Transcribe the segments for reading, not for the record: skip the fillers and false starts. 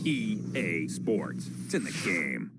EA Sports. It's in the game.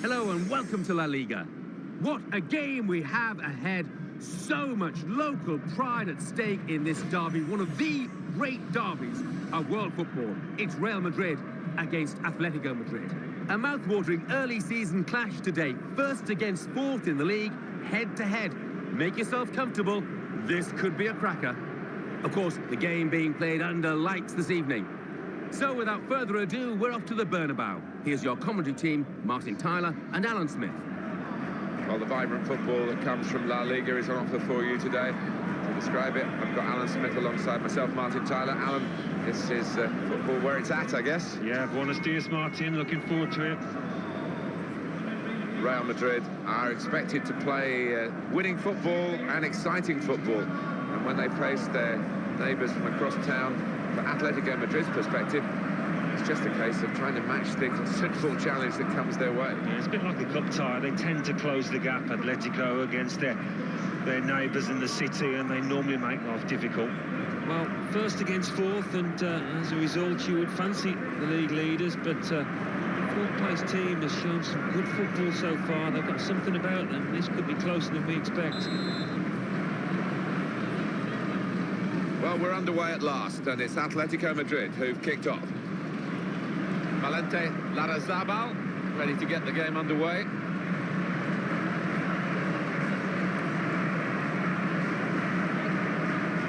Hello and welcome to La Liga. What a game we have ahead. So much local pride at stake in this derby, one of the great derbies of world football. It's Real Madrid against Atletico Madrid. A mouth-watering early season clash today, first against fourth in the league, head-to-head. Make yourself comfortable, this could be a cracker. Of course, the game being played under lights this evening. So without further ado, we're off to the Bernabeu. Here's your commentary team, Martin Tyler and Alan Smith. Well, the vibrant football that comes from La Liga is on offer for you today. To describe it, I've got Alan Smith alongside myself, Martin Tyler. Alan, this is football where it's at, I guess. Yeah, buenos dias, Martin. Looking forward to it. Real Madrid are expected to play winning football and exciting football. And when they face their neighbours from across town, from Atletico Madrid's perspective, it's just a case of trying to match the considerable challenge that comes their way. Yeah, it's a bit like a cup tie. They tend to close the gap, Atletico, against their neighbours in the city, and they normally make life difficult. Well, first against fourth, and as a result, you would fancy the league leaders, but the fourth-place team has shown some good football so far. They've got something about them. This could be closer than we expect. Well, we're underway at last, and it's Atletico Madrid who've kicked off. Valente Larrazabal, ready to get the game underway.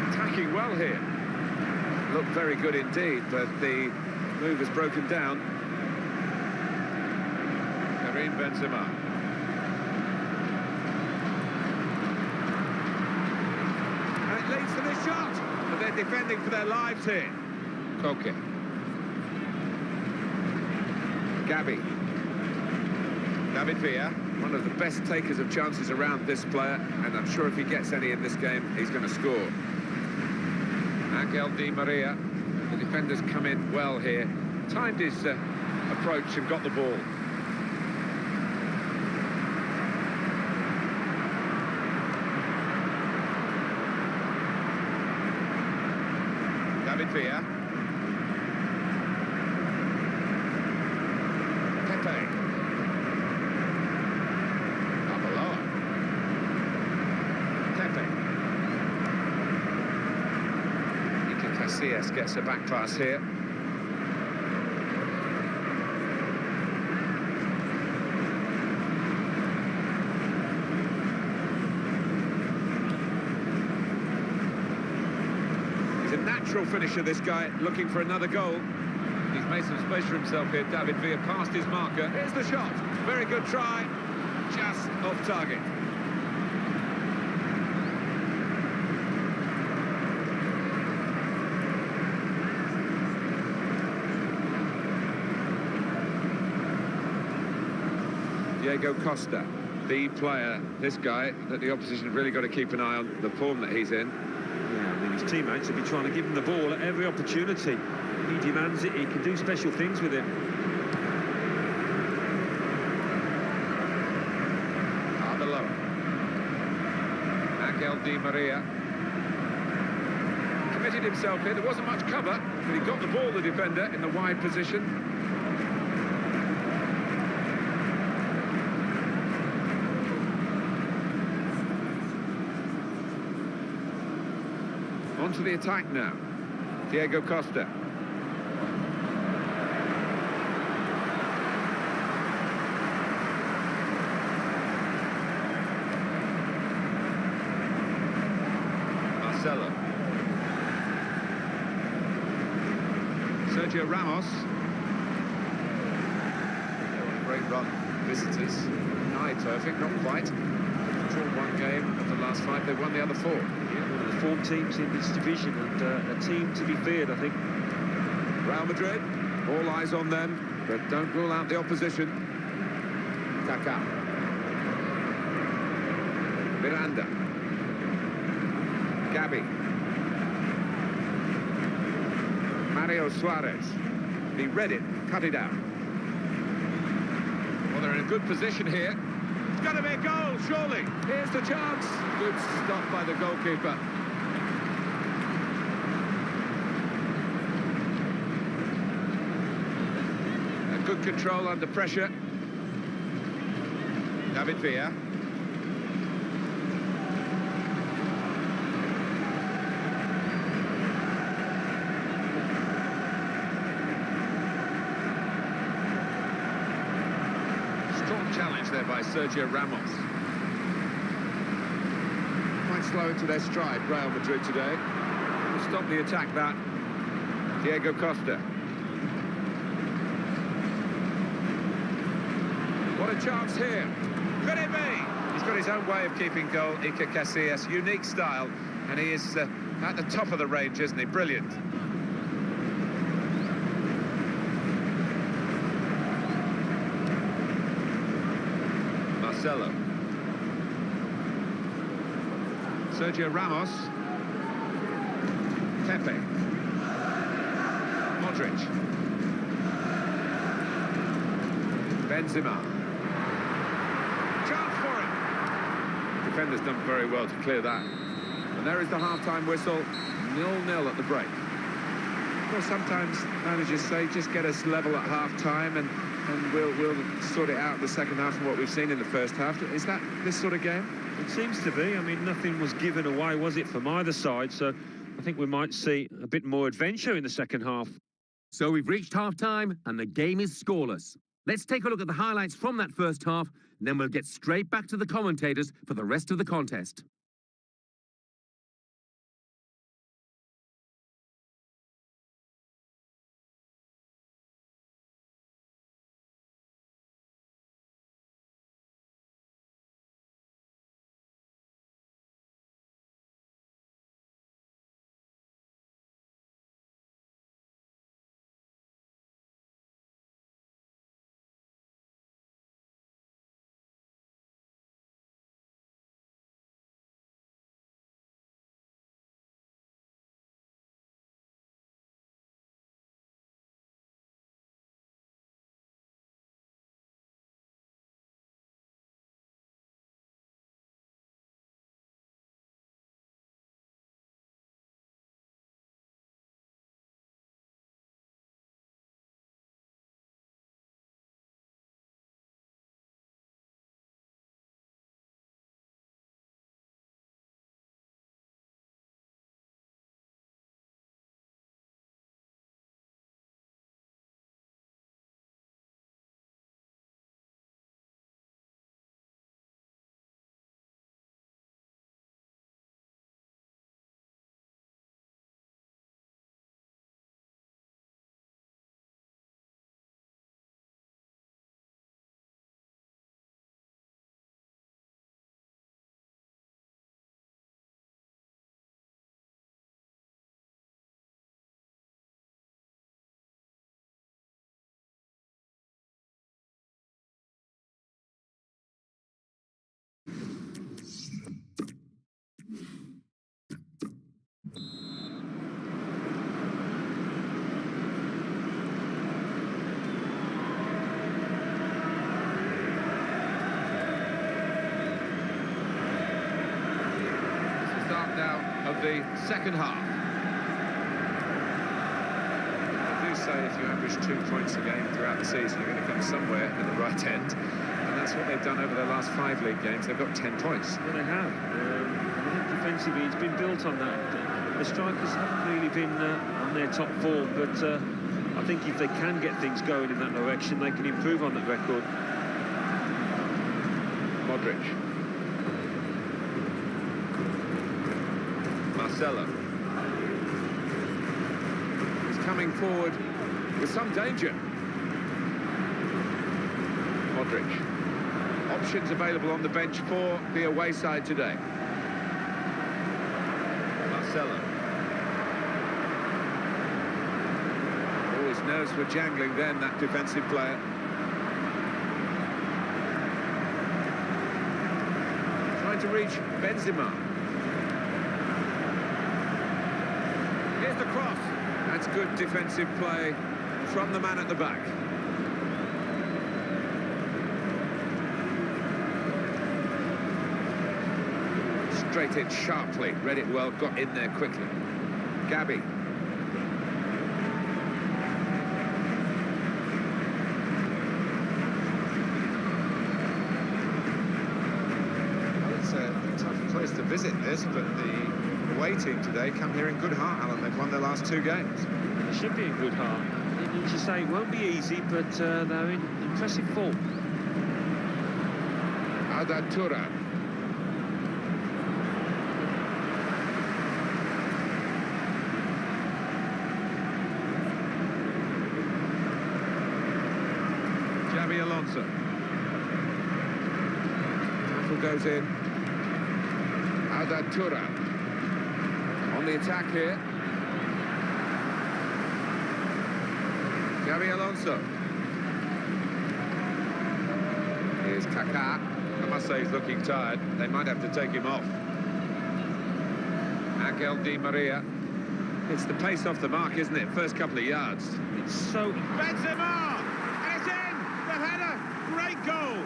Attacking well here. Looked very good indeed, but the move has broken down. Karim Benzema. And it leads to this shot, but they're defending for their lives here. Koke. Gabi. David Villa, one of the best takers of chances around this player, and I'm sure if he gets any in this game, he's going to score. Angel Di Maria, the defenders come in well here, timed his approach and got the ball. David Villa. Casillas gets a back pass here. He's a natural finisher, this guy, looking for another goal. He's made some space for himself here. David Villa past his marker. Here's the shot. Very good try. Just off target. Diego Costa, the player, this guy, that the opposition have really got to keep an eye on the form that he's in. Yeah, I mean, his teammates will be trying to give him the ball at every opportunity. He demands it, he can do special things with it. Arbeloa. Angel Di Maria. Committed himself here, there wasn't much cover, but he got the ball, the defender, in the wide position. On to the attack now. Diego Costa. Marcelo. Sergio Ramos. Great run. Visitors. Nigh perfect, not quite. Drawn one game of the last five, they won the other four. One of the form teams in this division, and a team to be feared, I think. Real Madrid, all eyes on them, but don't rule out the opposition. Kaká. Miranda. Gabi. Mario Suarez. He read it, cut it out. Well, they're in a good position here. It's got to be a goal, surely. Here's the chance. Good stop by the goalkeeper. Good control under pressure. David Villa. Strong challenge there by Sergio Ramos. Quite slow into their stride, Real Madrid today. To stop the attack, that Diego Costa. What a chance here. Could it be? He's got his own way of keeping goal, Iker Casillas. Unique style, and he is at the top of the range, isn't he? Brilliant. Marcelo. Sergio Ramos. Pepe. Modric. Benzema. Chance for him. Defender's done very well to clear that. And there is the half-time whistle. 0-0 at the break. Well, sometimes managers say, just get us level at half-time and we'll sort it out in the second half from what we've seen in the first half. Is that this sort of game? It seems to be. I mean, nothing was given away, was it, from either side? So I think we might see a bit more adventure in the second half. So we've reached half-time and the game is scoreless. Let's take a look at the highlights from that first half, and then we'll get straight back to the commentators for the rest of the contest. Of the second half. I do say if you average 2 points a game throughout the season, you're going to come somewhere at the right end, and that's what they've done over their last 5 league games. They've got 10 points. Well, they have. I think defensively it's been built on that. The strikers haven't really been on their top form, but I think if they can get things going in that direction, they can improve on that record. Modric. Marcelo. He's coming forward with some danger. Modric. Options available on the bench for the away side today. Marcelo. Oh, his nerves were jangling then, that defensive player. Trying to reach Benzema. Here's the cross. That's good defensive play from the man at the back. Straight in sharply, read it well, got in there quickly. Gabi. visit this, but the away team today come here in good heart, Alan. They've won their last 2 games. They should be in good heart. As you say, it won't be easy, but they're in impressive form. Adatura. Xabi Alonso. Tackle goes in. Adatura. On the attack here. Xabi Alonso. Here's Kaká. I must say he's looking tired. They might have to take him off. Angel Di Maria. It's the pace off the mark, isn't it? First couple of yards. It's so... Benzema! And it's in! The header! Great goal!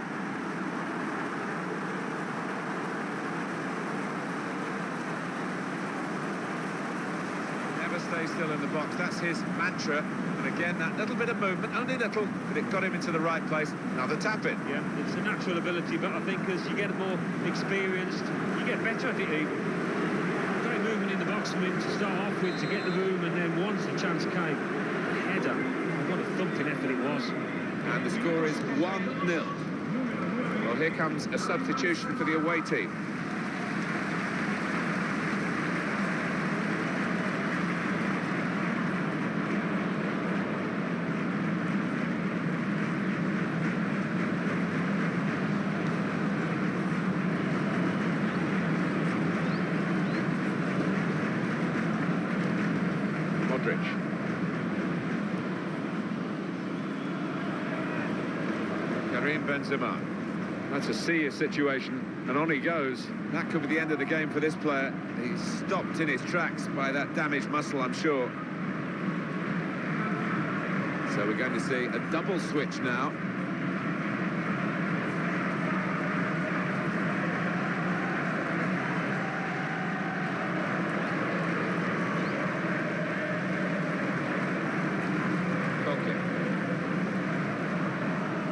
Never stay still in the box. That's his mantra. And again, that little bit of movement, only little, but it got him into the right place. Another tap-in. Yeah, it's a natural ability, but I think as you get more experienced, you get better at it even. Great movement in the box for him to start off with, to get the room, and then once the chance came, the header. What a thumping effort it was. And the score is 1-0. Well, here comes a substitution for the away team. Karim Benzema. That's a serious situation, and on he goes. That could be the end of the game for this player. He's stopped in his tracks by that damaged muscle, I'm sure. So we're going to see a double switch now.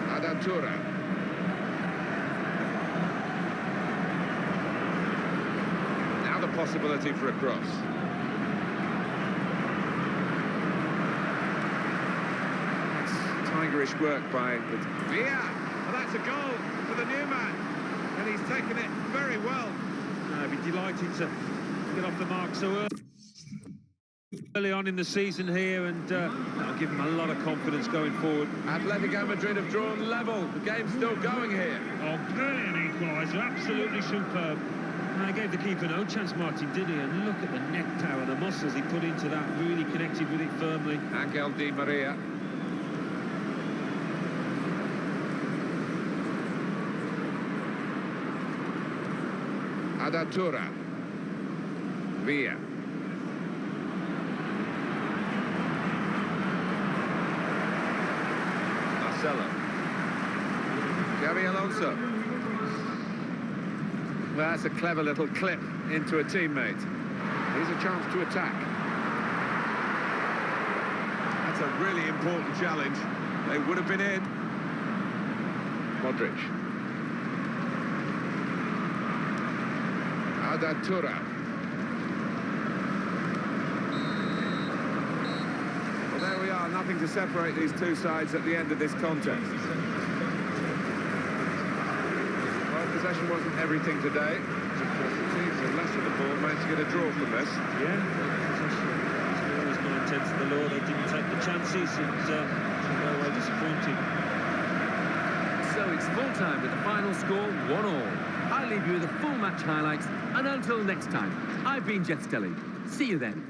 Adatura. Now the possibility for a cross. That's tigerish work by Villa. Well, that's a goal for the new man, and he's taken it very well. I'd be delighted to get off the mark so early on in the season here, and that'll give him a lot of confidence going forward. Atletico Madrid have drawn level. The game's still going here. Oh, brilliant equaliser, absolutely superb. And I gave the keeper no chance, Martin, did he? And look at the neck power, the muscles he put into that, really connected with it firmly. Angel Di Maria. Adatura. Villa. Xabi Alonso. Well, that's a clever little clip into a teammate. Here's a chance to attack. That's a really important challenge. They would have been in. Modric. Adatura. Well, there we are. Nothing to separate these two sides at the end of this contest. Possession wasn't everything today. Of course, the teams with less of the ball managed to get a draw from this. Yeah, possession was 9/10 of the law. They didn't take the chances, and no way disappointed. So it's full time with the final score 1-all. I leave you with the full match highlights, and until next time, I've been Jeff Stelling. See you then.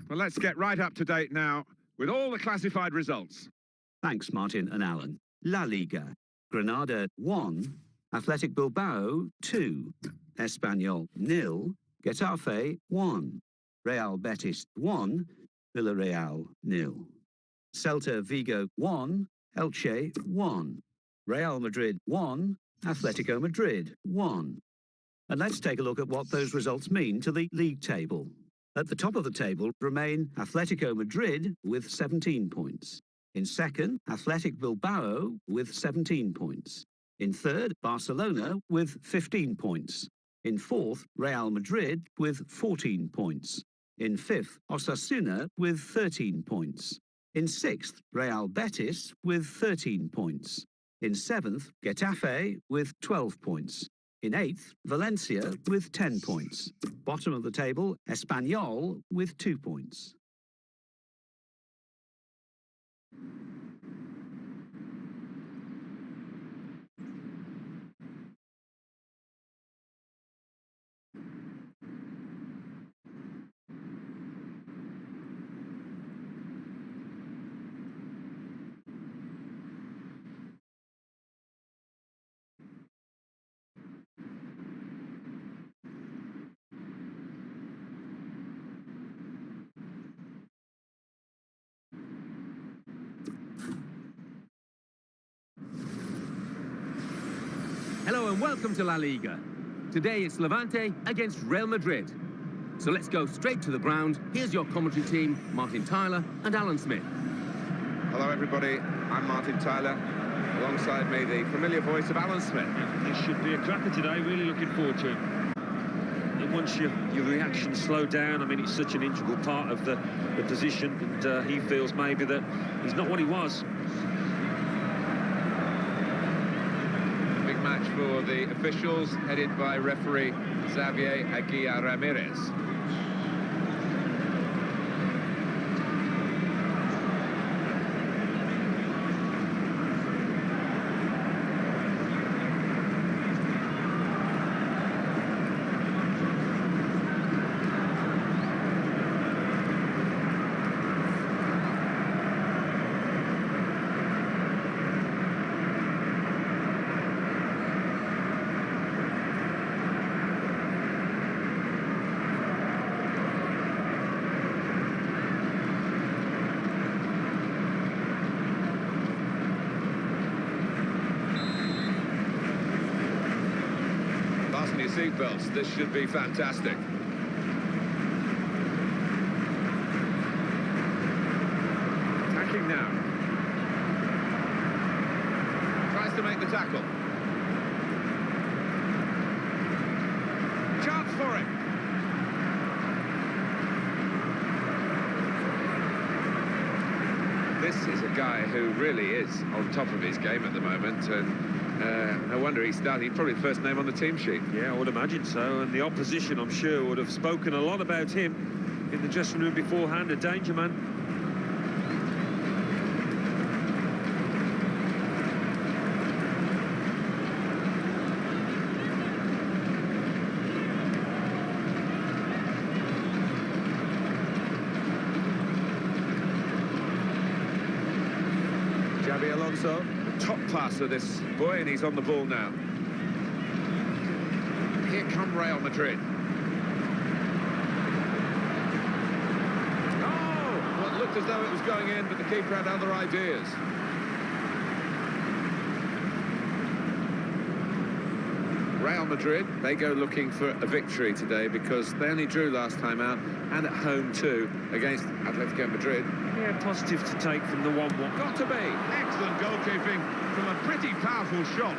Well, let's get right up to date now with all the classified results. Thanks, Martin and Alan. La Liga. Granada 1, Athletic Bilbao 2, Espanyol 0, Getafe 1, Real Betis 1, Villarreal 0. Celta Vigo 1, Elche 1, Real Madrid 1, Atletico Madrid 1. And let's take a look at what those results mean to the league table. At the top of the table remain Atletico Madrid with 17 points. In second, Athletic Bilbao with 17 points. In third, Barcelona with 15 points. In fourth, Real Madrid with 14 points. In fifth, Osasuna with 13 points. In sixth, Real Betis with 13 points. In seventh, Getafe with 12 points. In eighth, Valencia with 10 points. Bottom of the table, Espanyol with 2 points. Hello and welcome to La Liga. Today it's Levante against Real Madrid. So let's go straight to the ground. Here's your commentary team, Martin Tyler and Alan Smith. Hello, everybody. I'm Martin Tyler. Alongside me, the familiar voice of Alan Smith. This should be a cracker today, really looking forward to it. And once your reactions slow down, I mean, it's such an integral part of the position, and he feels maybe that he's not what he was. Big match for the officials, headed by referee Xavier Aguirre Ramirez. Fasten your seatbelts, this should be fantastic. Attacking now. Tries to make the tackle. Chance for him. This is a guy who really is on top of his game at the moment, and no wonder he's starting. He's probably the first name on the team sheet. Yeah, I would imagine so, and the opposition, I'm sure, would have spoken a lot about him in the dressing room beforehand. A danger man. Xabi Alonso, top pass of this boy, and he's on the ball now. Here come Real Madrid. Oh! Well, it looked as though it was going in, but the keeper had other ideas. Real Madrid, they go looking for a victory today because they only drew last time out, and at home too, against Atletico Madrid. Yeah, positive to take from the 1-1. Got to be. Excellent goalkeeping from a pretty powerful shot.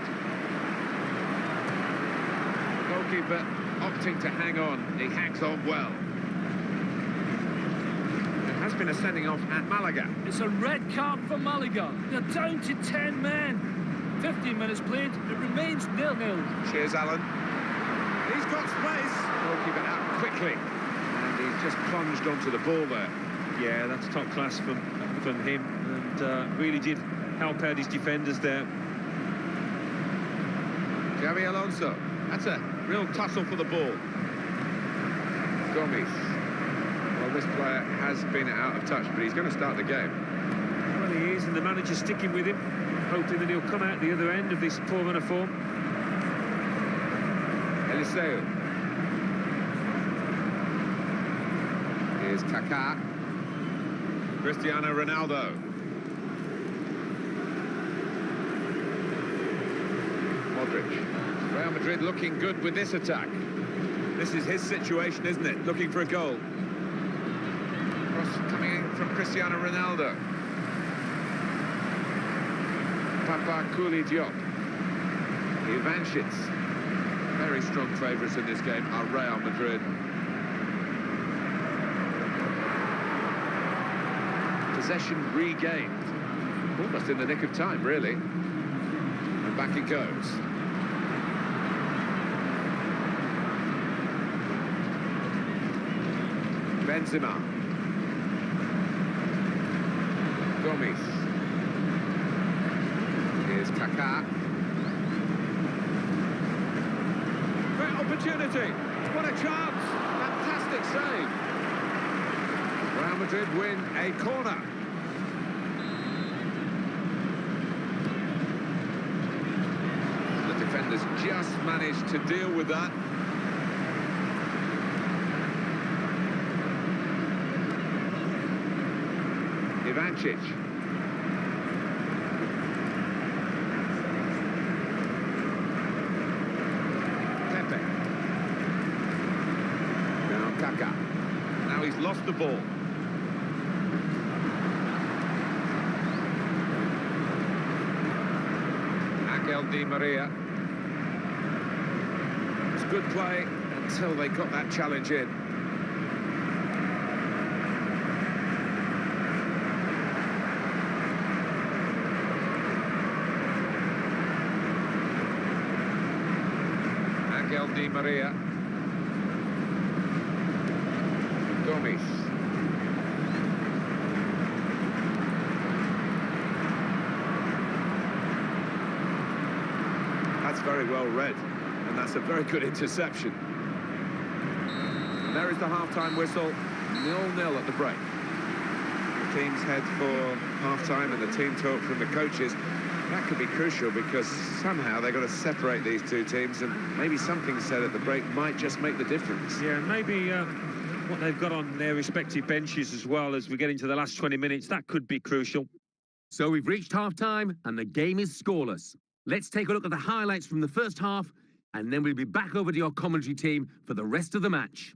Goalkeeper opting to hang on. He hangs on well. There has been a sending off at Malaga. It's a red card for Malaga. They're down to 10 men. 15 minutes played. It remains 0-0. Cheers, Alan. He's got space. Goalkeeper out quickly. And he's just plunged onto the ball there. Yeah, that's top class from him, and really did help out his defenders there. Xabi Alonso. That's a real tussle for the ball. Gomes. Well, this player has been out of touch, but he's going to start the game. Well, he is, and the manager's sticking with him, hoping that he'll come out the other end of this poor run of form. Eliseu. Here's Kaká. Cristiano Ronaldo. Modric. Real Madrid looking good with this attack. This is his situation, isn't it? Looking for a goal. Cross coming in from Cristiano Ronaldo. Papa Diop. Ivanchits. Very strong favourites in this game are Real Madrid. Possession regained. Almost in the nick of time, really. And back it goes. Benzema. Gomes. Here's Kaká. Great opportunity. What a chance. Fantastic save. Real Madrid win a corner. The defenders just managed to deal with that. Ivanchits. Pepe. Now Kaká. Now he's lost the ball. Angel Di Maria. It's good play until they got that challenge in. Angel Di Maria. Gomes. That's very well read, and that's a very good interception. And there is the half-time whistle, 0-0 at the break. The teams head for half-time and the team talk from the coaches. That could be crucial because somehow they've got to separate these two teams, and maybe something said at the break might just make the difference. Yeah, maybe what they've got on their respective benches as well as we get into the last 20 minutes, that could be crucial. So we've reached half-time and the game is scoreless. Let's take a look at the highlights from the first half, and then we'll be back over to your commentary team for the rest of the match.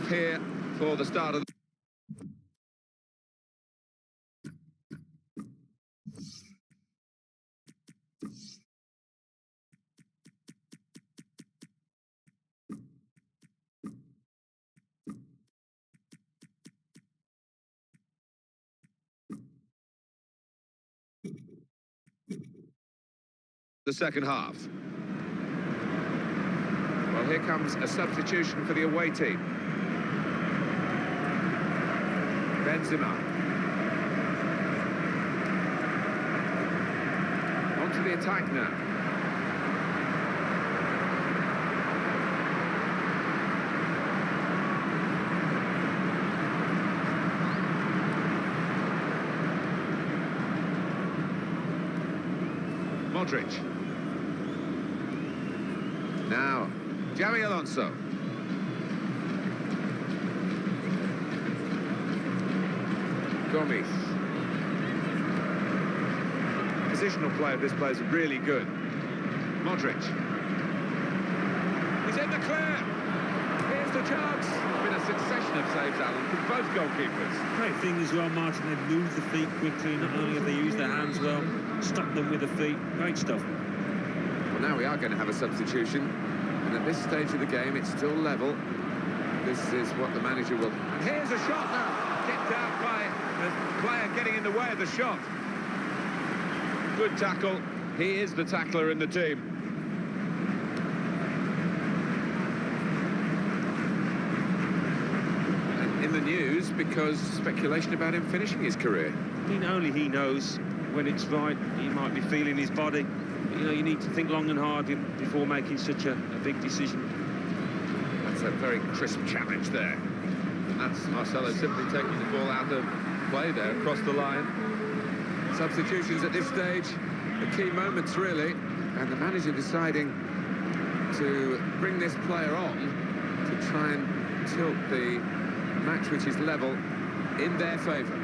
off here for the start of the second half. Well, here comes a substitution for the away team. Benzema. On to the attack now. Modric. Now, Xabi Alonso. Gomes. Positional play of this player is really good. Modric. He's in the clear. Here's the chance. Been a succession of saves, Alan, from both goalkeepers. Great thing as well, Martin. They've moved the feet quickly. Not only have they used their hands well, stopped them with the feet. Great stuff. Well, now we are going to have a substitution. And at this stage of the game, it's still level. This is what the manager will... And here's a shot now. Kicked out by the player getting in the way of the shot. Good tackle. He is the tackler in the team. And in the news because speculation about him finishing his career. Only he knows when it's right. He might be feeling his body. But, you know, you need to think long and hard before making such a big decision. That's a very crisp challenge there. And that's Marcelo simply taking the ball out of play there, across the line. Substitutions at this stage, the key moments really, and the manager deciding to bring this player on to try and tilt the match, which is level, in their favour.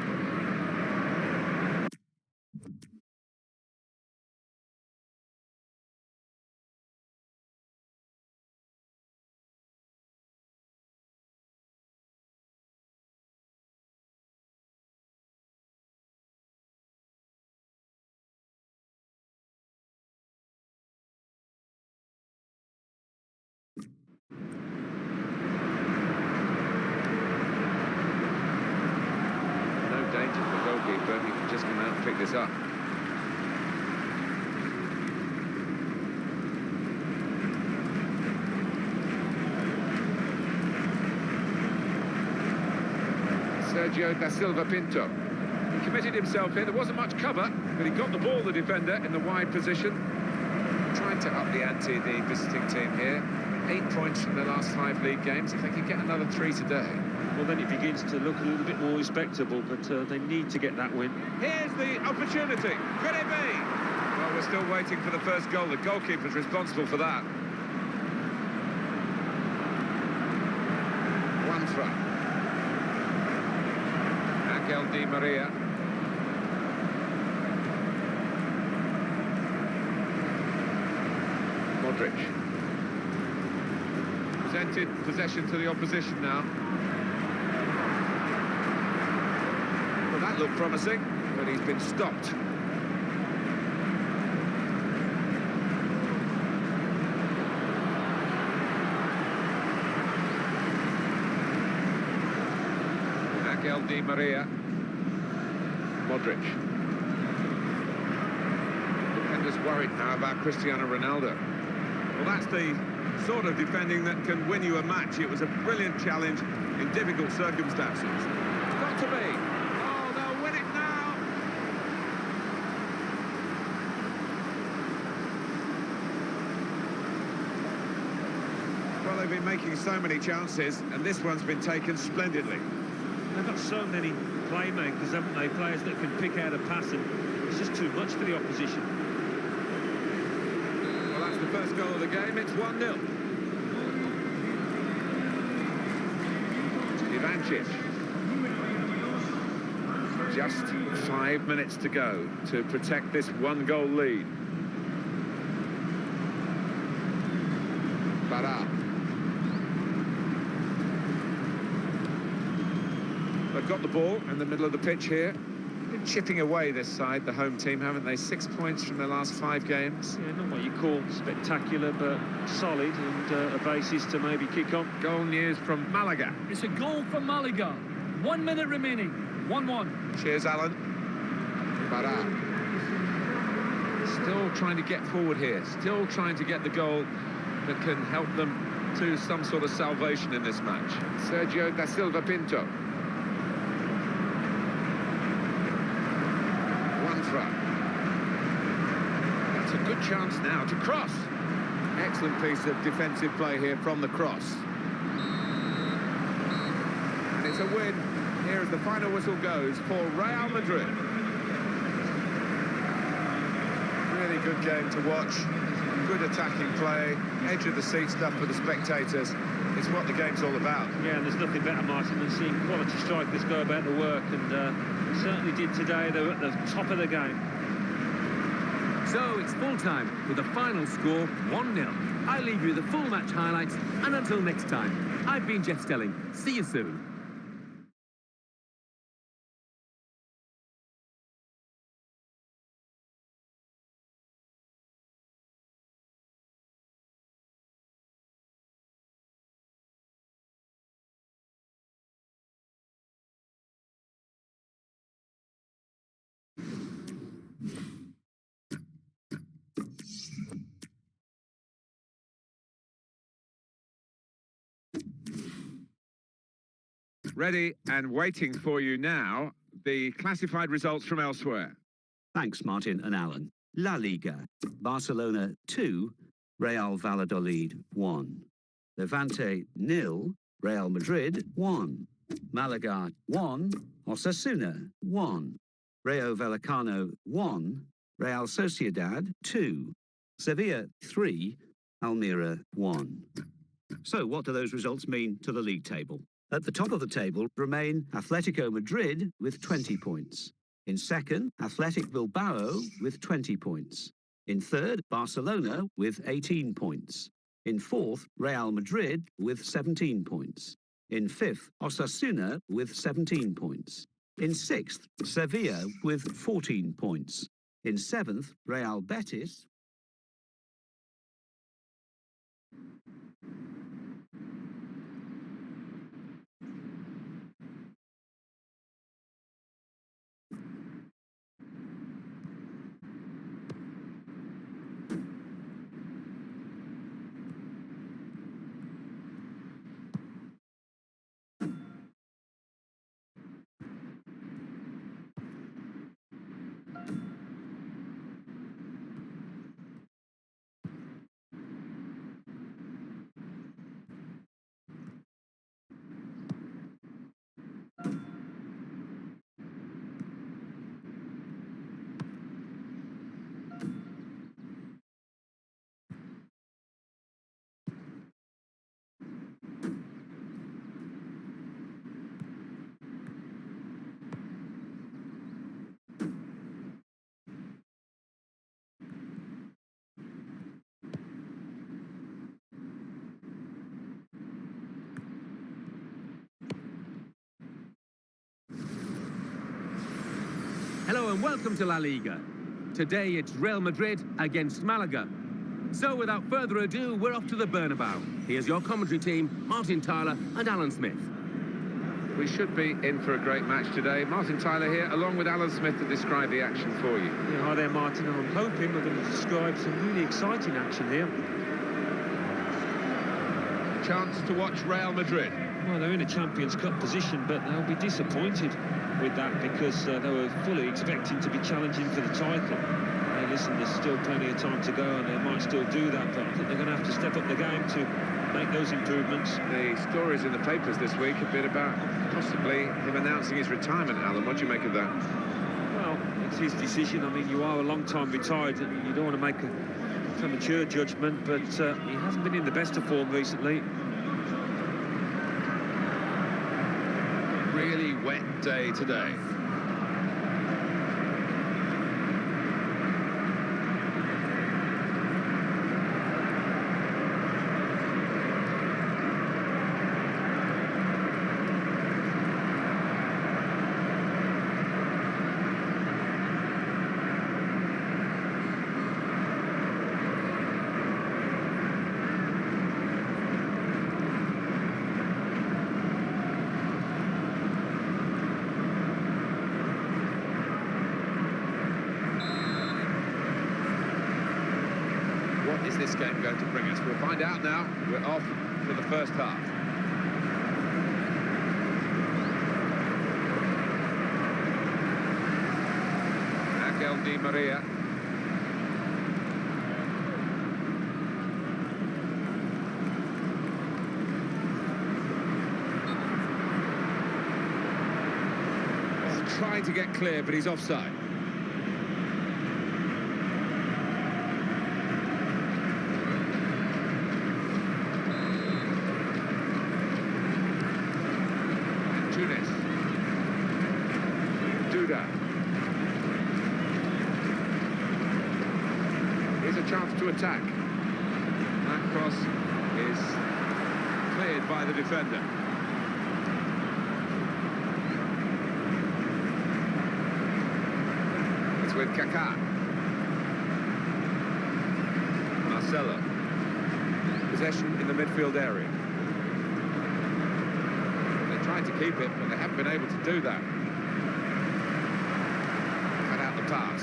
Danger for the goalkeeper, he can just come out and pick this up. Sergio da Silva Pinto. He committed himself here, there wasn't much cover, but he got the ball, the defender, in the wide position. Trying to up the ante, the visiting team here. 8 points from their last 5 league games. If they can get another 3 today, well, then it begins to look a little bit more respectable, but they need to get that win. Here's the opportunity. Could it be? Well, we're still waiting for the first goal. The goalkeeper's responsible for that. One throw. Angel Di Maria. Modric. Presented possession to the opposition now. Well, that looked promising, but he's been stopped. Angel Di Maria. Modric. Defenders worried now about Cristiano Ronaldo. Well, that's the sort of defending that can win you a match. It was a brilliant challenge in difficult circumstances. Got to be. Oh, they'll win it now. Well, they've been making so many chances, and this one's been taken splendidly. They've got so many playmakers, haven't they? Players that can pick out a pass, and it's just too much for the opposition. Well, that's the first goal of the game. It's 1-0. Ivancic. Just 5 minutes to go to protect this 1-goal lead. Barra. got the ball in the middle of the pitch here. Been chipping away this side, the home team, haven't they? 6 points from their last 5 games. Yeah, not what you call spectacular, but solid, and a basis to maybe kick on. Goal news from Malaga. It's a goal for Malaga. 1 minute remaining. 1-1. Cheers, Alan. Barra. Still trying to get forward here. Still trying to get the goal that can help them to some sort of salvation in this match. Sergio da Silva Pinto. One throw. That's a good chance now to cross. Excellent piece of defensive play here from the cross. And it's a win here as the final whistle goes for Real Madrid. Really good game to watch. Good attacking play, edge of the seat stuff for the spectators. It's what the game's all about. Yeah, and there's nothing better, Martin, than seeing quality strikers go about the work, and certainly did today. They were at the top of the game. So it's full time with the final score 1-0. I leave you the full match highlights, and until next time, I've been Jeff Stelling. See you soon. Ready and waiting for you now, the classified results from elsewhere. Thanks, Martin and Alan. La Liga, Barcelona 2, Real Valladolid 1. Levante 0, Real Madrid 1. Malaga 1, Osasuna 1. Rayo Vallecano 1, Real Sociedad 2. Sevilla 3, Almeria 1. So what do those results mean to the league table? At the top of the table remain Atletico Madrid with 20 points. In second, Athletic Bilbao with 20 points. In third, Barcelona with 18 points. In fourth, Real Madrid with 17 points. In fifth, Osasuna with 17 points. In sixth, Sevilla with 14 points. In seventh, Real Betis. Hello and welcome to La Liga. Today it's Real Madrid against Malaga. So without further ado, we're off to the Bernabeu. Here's your commentary team, Martin Tyler and Alan Smith. We should be in for a great match today. Martin Tyler here, along with Alan Smith, to describe the action for you. Yeah, hi there, Martin. I'm hoping we're going to describe some really exciting action here. A chance to watch Real Madrid. Well, they're in a Champions Cup position, but they'll be disappointed with that because they were fully expecting to be challenging for the title. Hey, listen, there's still plenty of time to go and they might still do that, but I think they're going to have to step up the game to make those improvements. The stories in the papers this week have been about possibly him announcing his retirement, Alan. What do you make of that? Well, it's his decision. I mean, you are a long time retired and you don't want to make a premature judgment, but he hasn't been in the best of form recently. Really wet day today. this game going to bring us? We'll find out now. We're off for the first half. Angel Di Maria. Trying to get clear, but he's offside. Tunis. Duda. Here's a chance to attack. That cross is cleared by the defender. With Kaká. Marcelo. Possession in the midfield area. They tried to keep it, but they haven't been able to do that. Cut out the pass.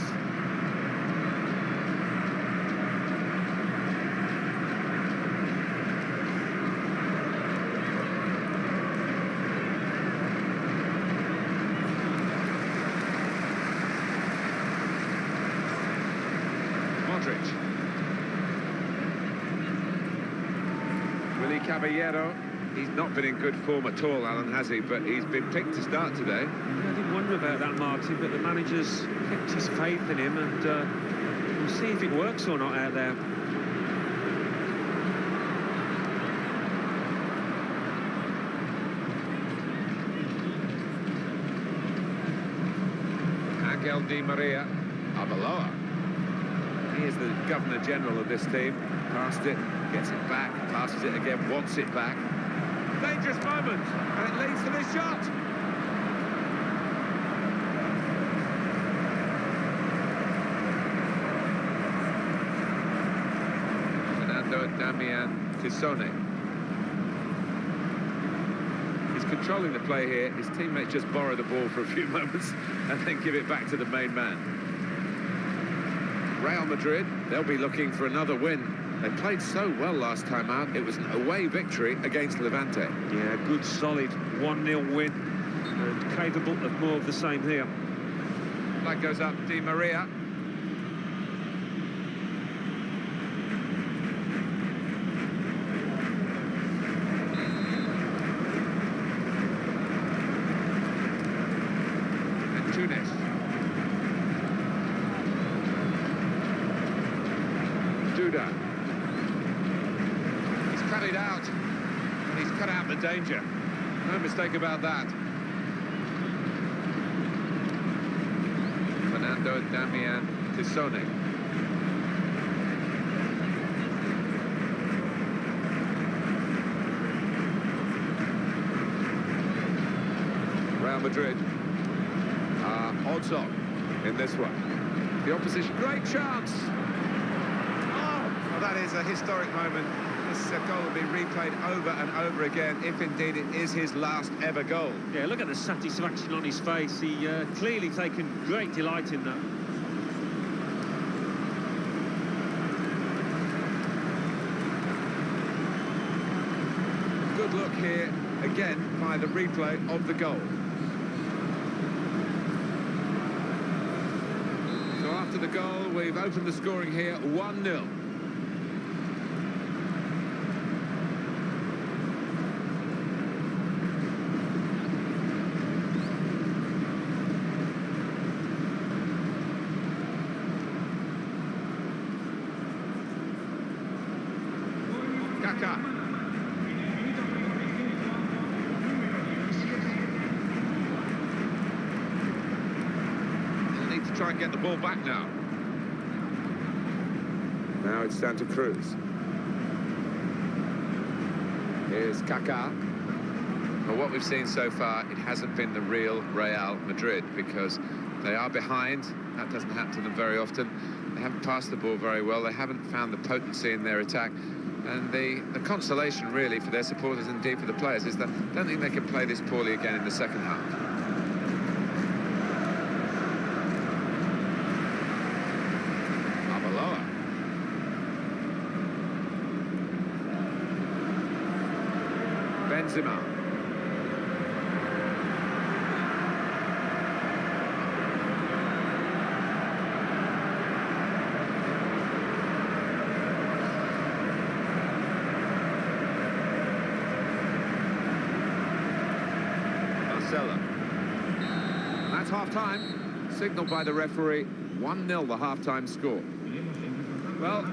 Willy Caballero, he's not been in good form at all, Alan, has he? But he's been picked to start today. I did wonder about that, Martin, but the manager's kept his faith in him, and we'll see if it works or not out there. Angel Di Maria. Arbeloa. He is the Governor-General of this team. Passed it, gets it back, passes it again, wants it back. Dangerous moment, and it leads to this shot. Fernando Damian Tissone. He's controlling the play here. His teammates just borrow the ball for a few moments and then give it back to the main man. Real Madrid, they'll be looking for another win. They played so well last time out. It was an away victory against Levante. Yeah, good, solid 1-0 win. And capable of more of the same here. Flag goes up, Di Maria. And Tunis. Duda. Cut it out, and he's cut out the danger. No mistake about that. Fernando Damian Tissone. Real Madrid are odds on in this one. The opposition, great chance. Oh, well, that is a historic moment. This goal will be replayed over and over again, if indeed it is his last ever goal. Yeah, look at the satisfaction on his face. He clearly taken great delight in that. Good look here, again, by the replay of the goal. So after the goal, we've opened the scoring here, 1-0. Kaká. They need to try and get the ball back now. Now it's Santa Cruz. Here's Kaká. Well, what we've seen so far, it hasn't been the real Real Madrid, because they are behind. That doesn't happen to them very often. They haven't passed the ball very well. They haven't found the potency in their attack. And the consolation, really, for their supporters and indeed for the players is that I don't think they can play this poorly again in the second half. Arbeloa. Benzema. Marcelo. That's half-time, signalled by the referee. 1-0 the half-time score. Well,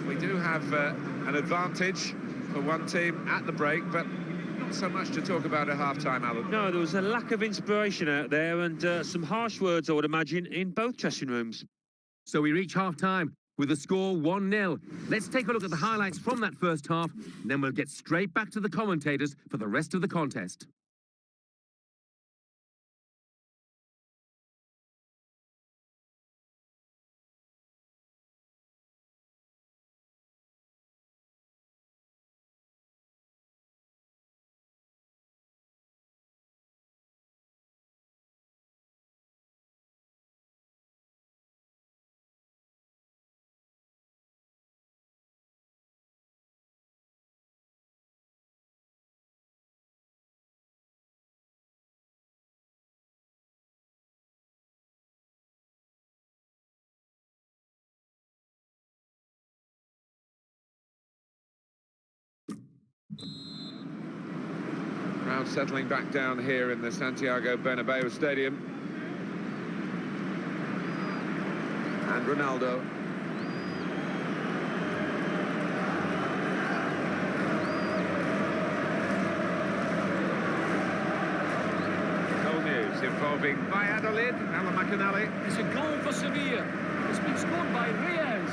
we do have an advantage for one team at the break, but not so much to talk about at half-time, Alan. No, there was a lack of inspiration out there and some harsh words, I would imagine, in both dressing rooms. So we reach half-time with the score 1-0. Let's take a look at the highlights from that first half, and then we'll get straight back to the commentators for the rest of the contest. Crowd settling back down here in the Santiago Bernabeu Stadium. And Ronaldo. Goal news involving Valladolid. Alan McAnally. It's a goal for Sevilla. It's been scored by Reyes.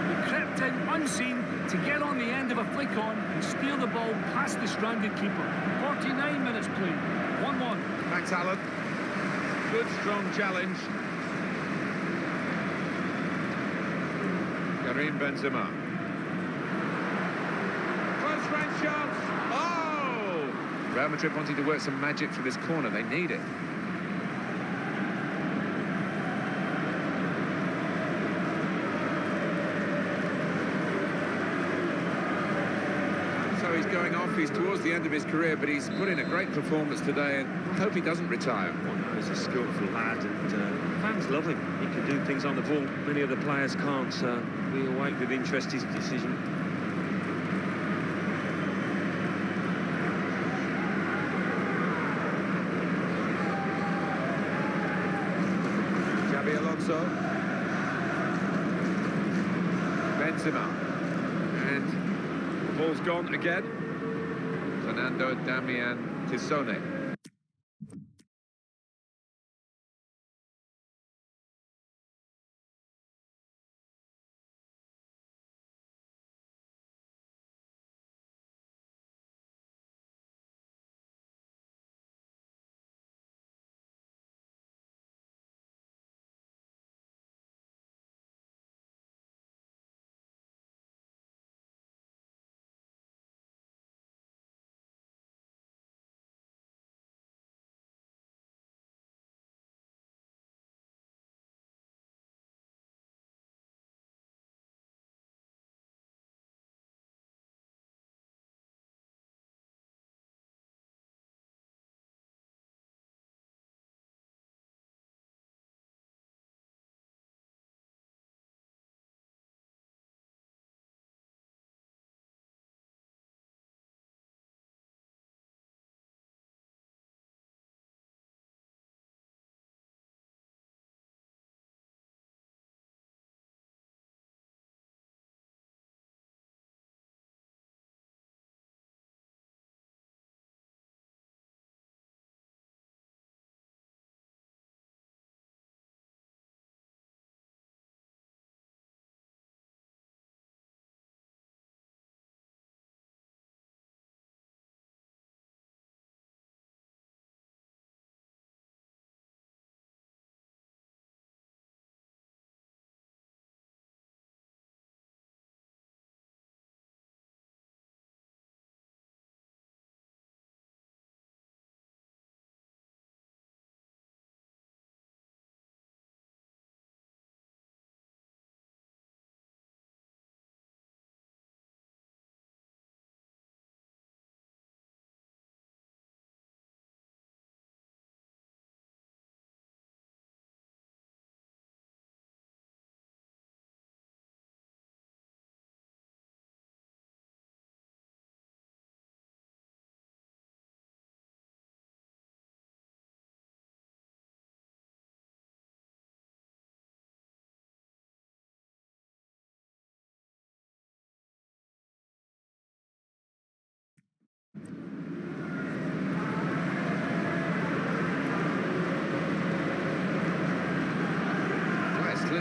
He crept in unseen to get on the end of a flick on and steal the ball past the stranded keeper. 49 minutes played. 1-1. Thanks, Alan. Good, strong challenge. Karim Benzema. Close range shots. Oh! Real Madrid wanting to work some magic from this corner. They need it. So he's going off. He's towards the end of his career, but he's put in a great performance today, and I hope he doesn't retire. He's a skillful lad, and fans love him. He can do things on the ball many other players can't, so we await with interest his decision. Xabi Alonso. Benzema. And the ball's gone again. Fernando Damian Tissone.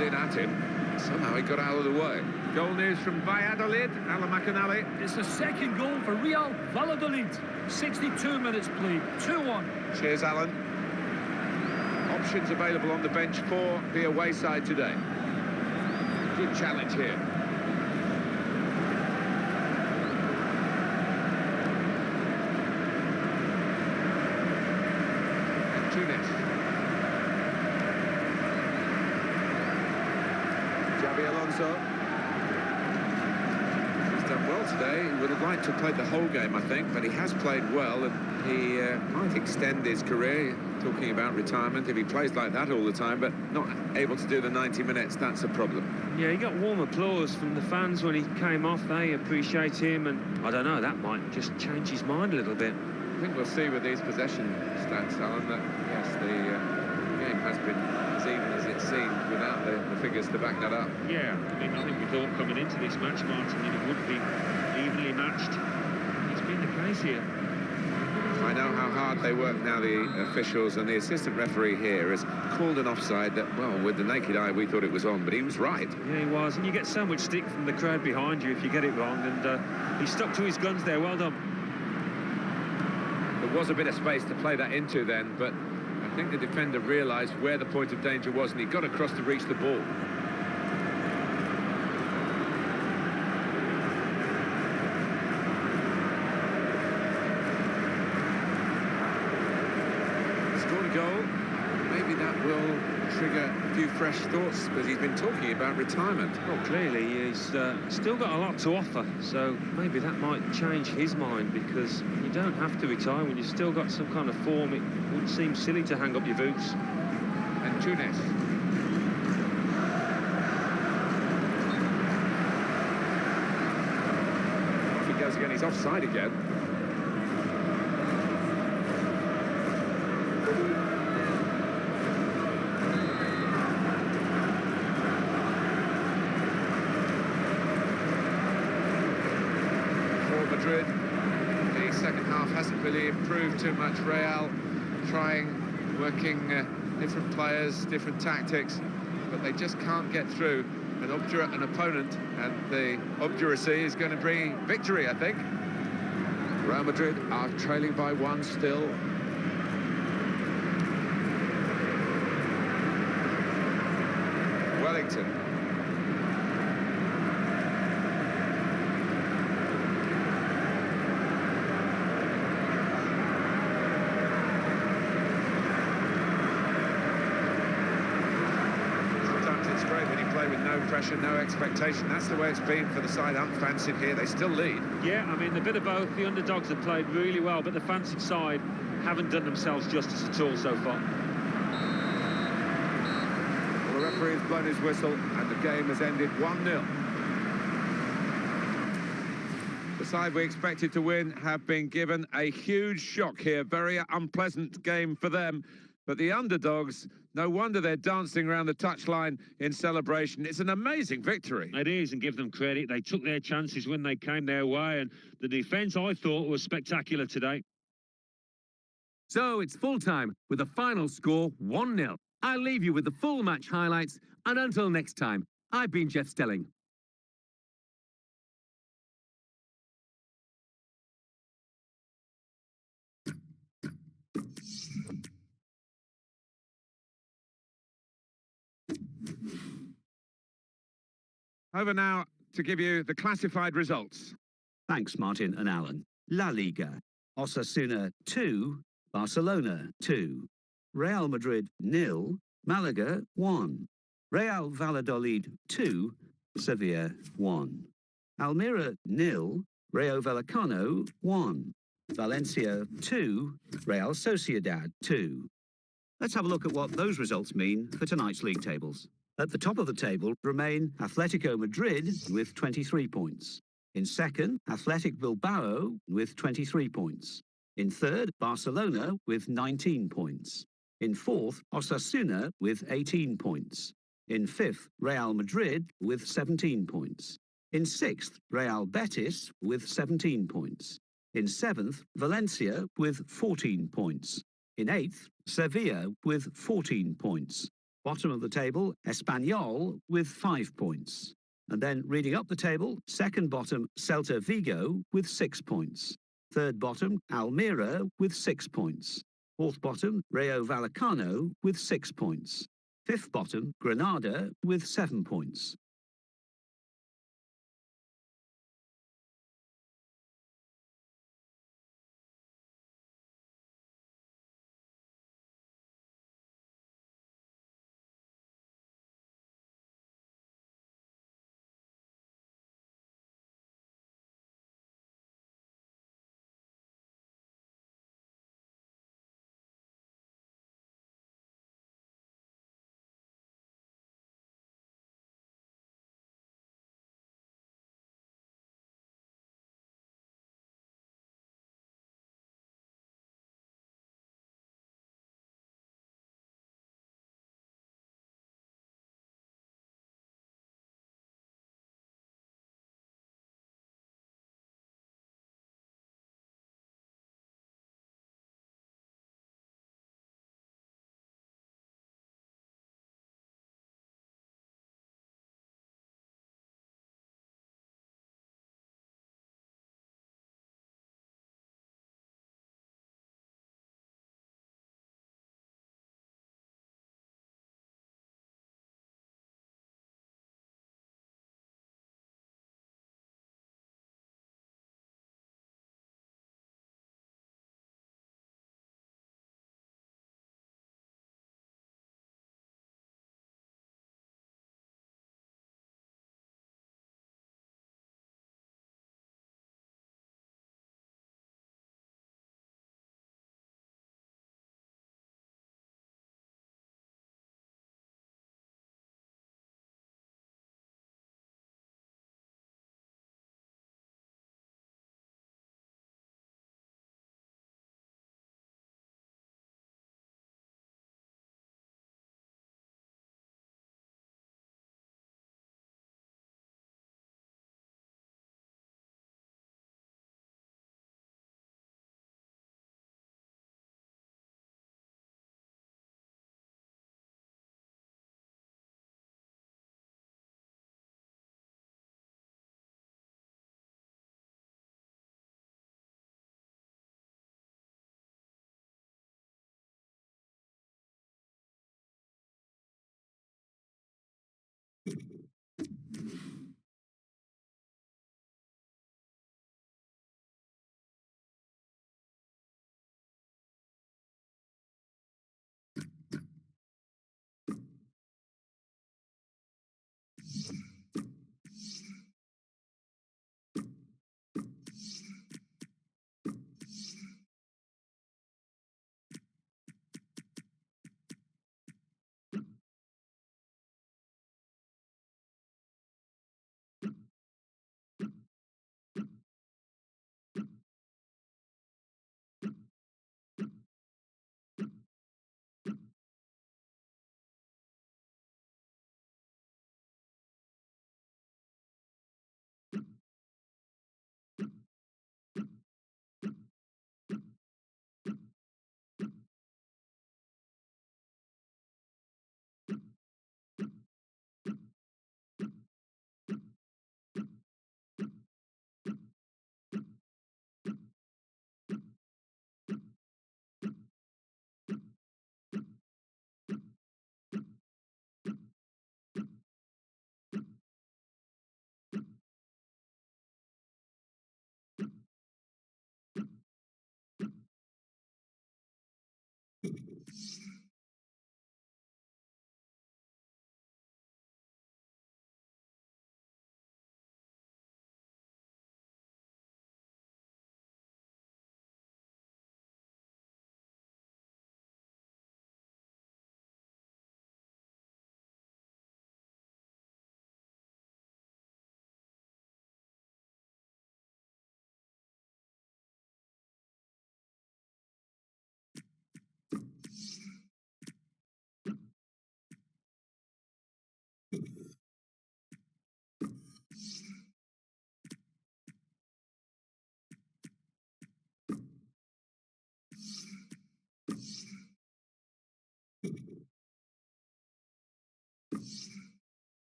hammered in at him. Somehow he got out of the way. Goal news from Valladolid, Alan McAnally. It's the second goal for Real Valladolid. 62 minutes played, 2-1. Cheers, Alan. Options available on the bench for the away side today. Good challenge here. And Tunis. Xabi Alonso. He's done well today. He would have liked to have played the whole game, I think, but he has played well, and he might extend his career. Talking about retirement, if he plays like that all the time, but not able to do the 90 minutes, that's a problem. Yeah, he got warm applause from the fans when he came off. They appreciate him, and I don't know, that might just change his mind a little bit. I think we'll see with these possession stats, Alan, that yes, the game has been as even as it seemed without the figures to back that up. Yeah, I mean, I think we thought coming into this match, Martin, that it would be evenly matched. It's been the case here. I know how hard they work now, the officials, and the assistant referee here has called an offside that, well, with the naked eye, we thought it was on, but he was right. Yeah, he was, and you get so much stick from the crowd behind you if you get it wrong, and he stuck to his guns there. Well done. There was a bit of space to play that into then, but I think the defender realised where the point of danger was, and he got across to reach the ball. Goal. Maybe that will trigger a few fresh thoughts, because he's been talking about retirement. Well, clearly he's still got a lot to offer, so maybe that might change his mind, because you don't have to retire when you've still got some kind of form. It would seem silly to hang up your boots. And Tunis. Off he goes again, he's offside again. Madrid. The second half hasn't really improved too much. Real working different players, different tactics, but they just can't get through an obdurate opponent, and the obduracy is going to bring victory, I think. Real Madrid are trailing by one still. Wellington. With no pressure, no expectation. That's the way it's been for the side unfancied here. They still lead. Yeah, I mean, a bit of both. The underdogs have played really well, but the fancied side haven't done themselves justice at all so far. Well, the referee has blown his whistle, and the game has ended 1-0. The side we expected to win have been given a huge shock here. Very unpleasant game for them. But the underdogs, no wonder they're dancing around the touchline in celebration. It's an amazing victory. It is, and give them credit. They took their chances when they came their way, and the defence, I thought, was spectacular today. So it's full time with the final score 1-0. I'll leave you with the full match highlights, and until next time, I've been Jeff Stelling. Over now to give you the classified results. Thanks, Martin and Alan. La Liga. Osasuna 2, Barcelona 2. Real Madrid 0, Malaga 1. Real Valladolid 2, Sevilla 1. Almeria 0, Rayo Vallecano 1. Valencia 2, Real Sociedad 2. Let's have a look at what those results mean for tonight's league tables. At the top of the table remain Atletico Madrid with 23 points. In second, Athletic Bilbao with 23 points. In third, Barcelona with 19 points. In fourth, Osasuna with 18 points. In fifth, Real Madrid with 17 points. In sixth, Real Betis with 17 points. In seventh, Valencia with 14 points. In eighth, Sevilla with 14 points. Bottom of the table, Espanyol with 5 points. And then reading up the table, second bottom, Celta Vigo with 6 points. Third bottom, Almira with 6 points. Fourth bottom, Rayo Vallecano with 6 points. Fifth bottom, Granada with 7 points.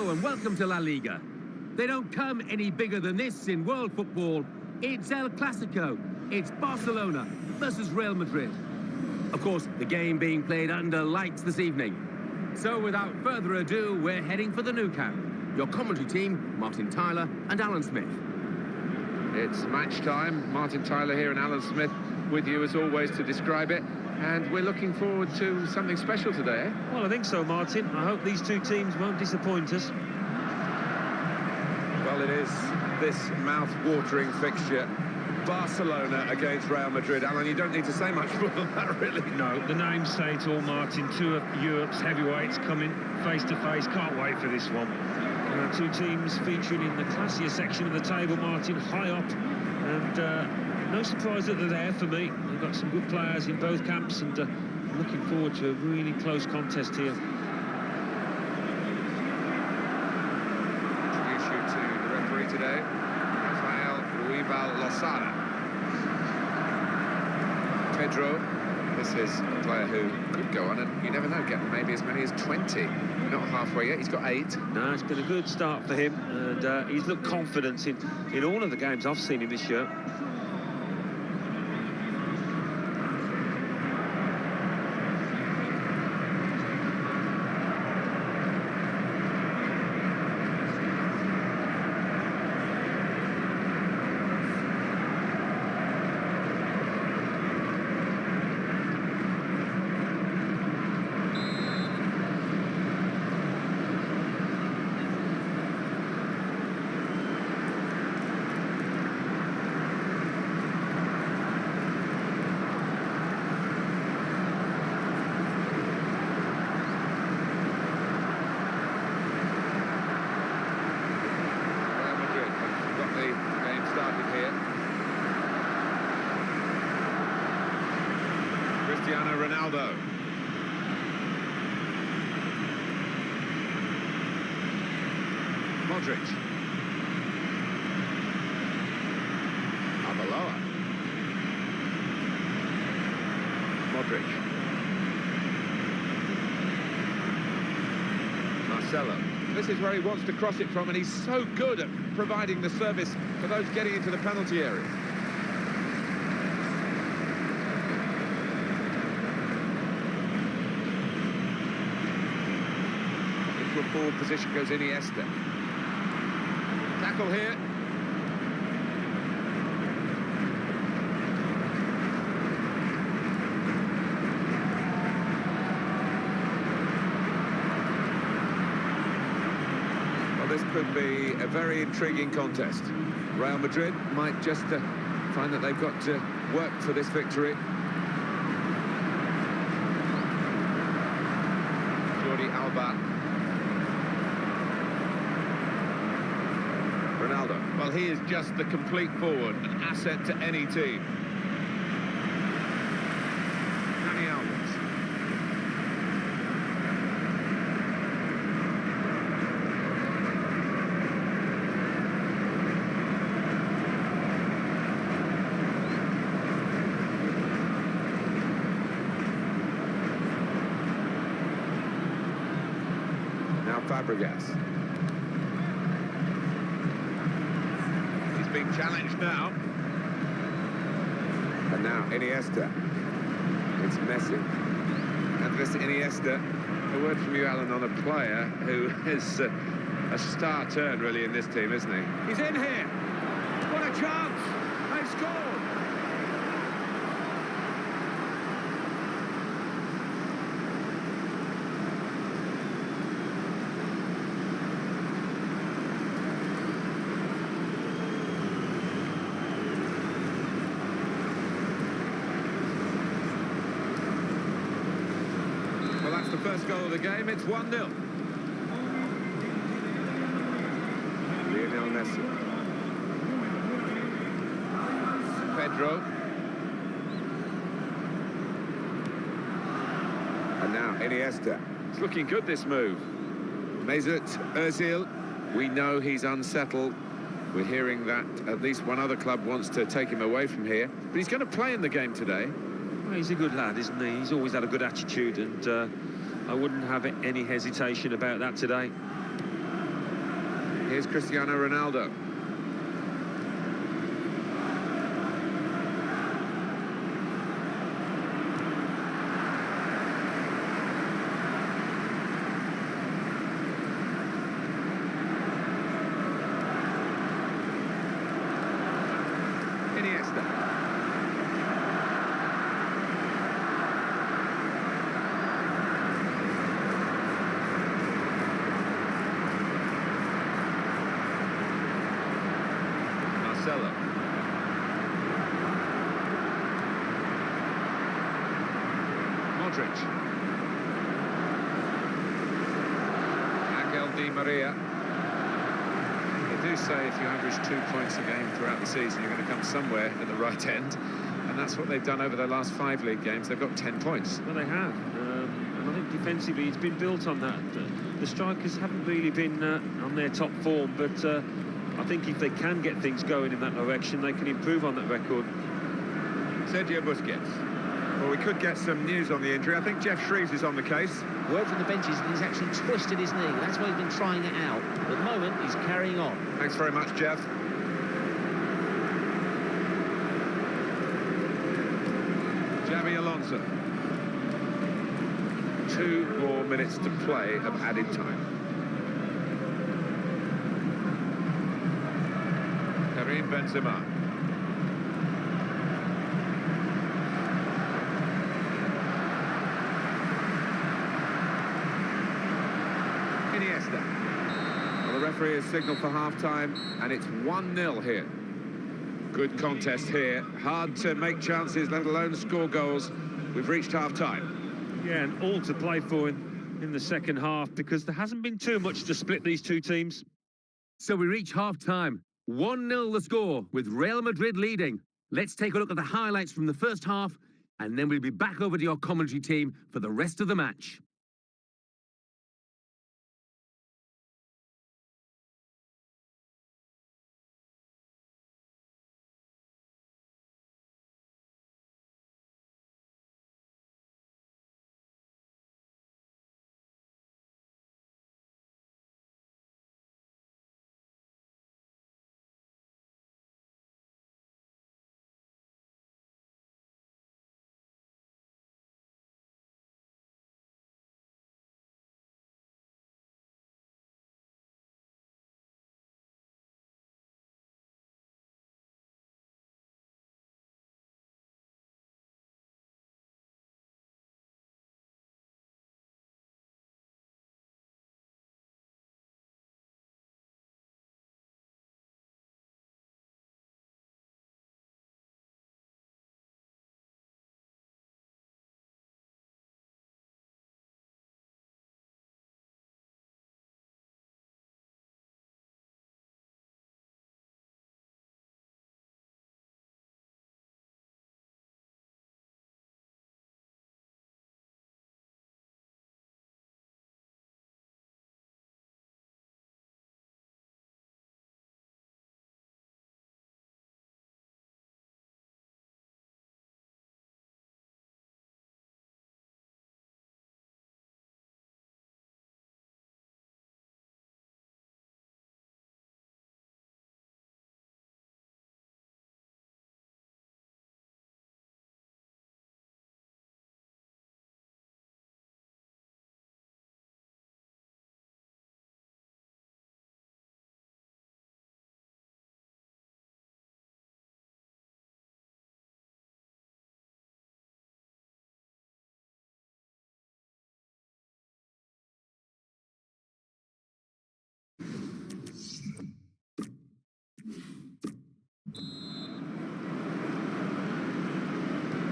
Hello and welcome to La Liga. They don't come any bigger than this in world football. It's El Clasico. It's Barcelona versus Real Madrid. Of course, the game being played under lights this evening. So without further ado, we're heading for the Nou Camp. Your commentary team, Martin Tyler and Alan Smith. It's match time. Martin Tyler here and Alan Smith with you as always to describe it. And we're looking forward to something special today, eh? Well, I think so, Martin. I hope these two teams won't disappoint us. Well, it is this mouth-watering fixture. Barcelona against Real Madrid. Alan, you don't need to say much more than that, really. No, the names say it all, Martin. Two of Europe's heavyweights coming face-to-face. Can't wait for this one. Two teams featuring in the classier section of the table, Martin, high up. And no surprise that they're there for me. They've got some good players in both camps, and I'm looking forward to a really close contest here. Issue to the referee today, Rafael Losada. Pedro, this is a player who could go on, and you never know, get maybe as many as 20. Not halfway yet, he's got 8. No, it's been a good start for him, and he's looked confident in all of the games I've seen him this year. Ronaldo. Modric. Arbeloa. Modric. Marcelo. This is where he wants to cross it from, and he's so good at providing the service for those getting into the penalty area. Forward position goes Iniesta. Tackle here. Well, this could be a very intriguing contest. Real Madrid might just find that they've got to work for this victory. Jordi Alba. Ronaldo. Well, he is just the complete forward, an asset to any team. Dani Alves. Now Fabregas. Being challenged now. And now Iniesta. It's Messi. And this Iniesta, a word from you, Alan, on a player who is a star turn really in this team, isn't he? He's in here. What a chance. They scored. The first goal of the game, it's 1-0. Lionel Messi. Pedro. And now Iniesta. It's looking good, this move. Mesut Özil. We know he's unsettled. We're hearing that at least one other club wants to take him away from here. But he's going to play in the game today. Well, he's a good lad, isn't he? He's always had a good attitude, and I wouldn't have any hesitation about that today. Here's Cristiano Ronaldo. Iniesta. Marcelo. Modric. Angel Di Maria. They do say if you average 2 points a game throughout the season, you're going to come somewhere at the right end. And that's what they've done over their last 5 league games. They've got 10 points. Well, they have. And I think defensively it's been built on that. The strikers haven't really been on their top form, but I think if they can get things going in that direction, they can improve on that record. Sergio Busquets. Well, we could get some news on the injury. I think Jeff Shreves is on the case. Word from the benches that he's actually twisted his knee. That's why he's been trying it out. But at the moment, he's carrying on. Thanks very much, Jeff. Xabi Alonso. 2 more minutes to play of added time. Karim Benzema. Iniesta. Well, the referee has signalled for half-time, and it's 1-0 here. Good contest here. Hard to make chances, let alone score goals. We've reached half-time. Yeah, and all to play for in the second half, because there hasn't been too much to split these two teams. So we reach half-time. 1-0 the score, with Real Madrid leading. Let's take a look at the highlights from the first half, and then we'll be back over to your commentary team for the rest of the match.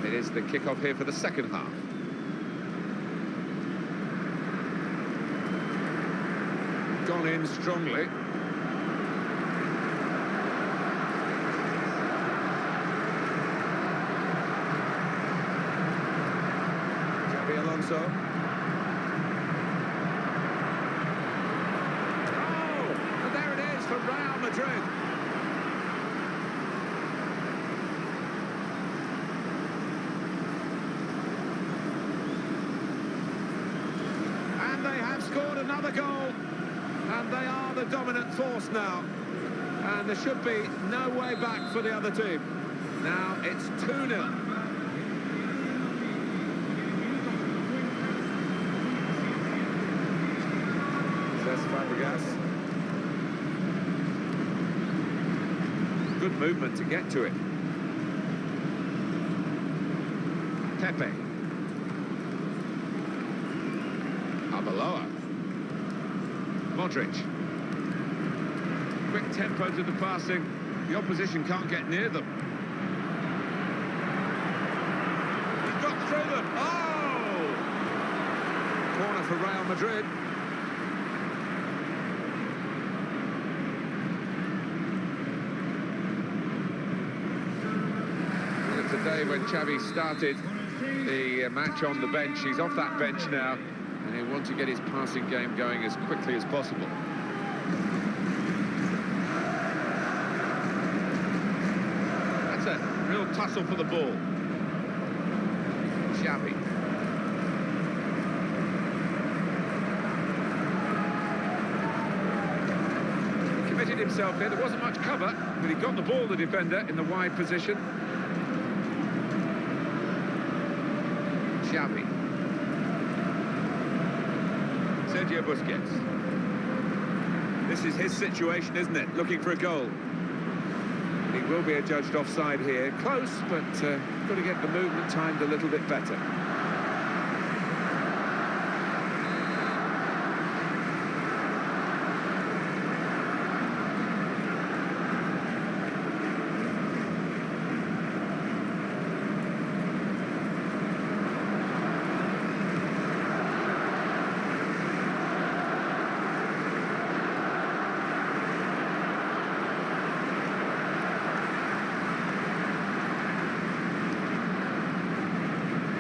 It is the kick-off here for the second half. Gone in strongly. Xabi Alonso. Oh, and there it is for Real Madrid. And they have scored another goal. And they are the dominant force now. And there should be no way back for the other team. Now it's 2-0. Says Fabregas. Good movement to get to it. Pepe. Arbeloa. Modric. Quick tempo to the passing. The opposition can't get near them. He's got through them. Oh! Corner for Real Madrid. Well, it's a day when Xavi started the match on the bench. He's off that bench now, and he'll want to get his passing game going as quickly as possible. That's a real tussle for the ball. Xavi. Committed himself here. There wasn't much cover, but he got the ball, the defender, in the wide position. Xavi. Sergio Busquets. This is his situation, isn't it? Looking for a goal. He will be adjudged offside here. Close, but got to get the movement timed a little bit better.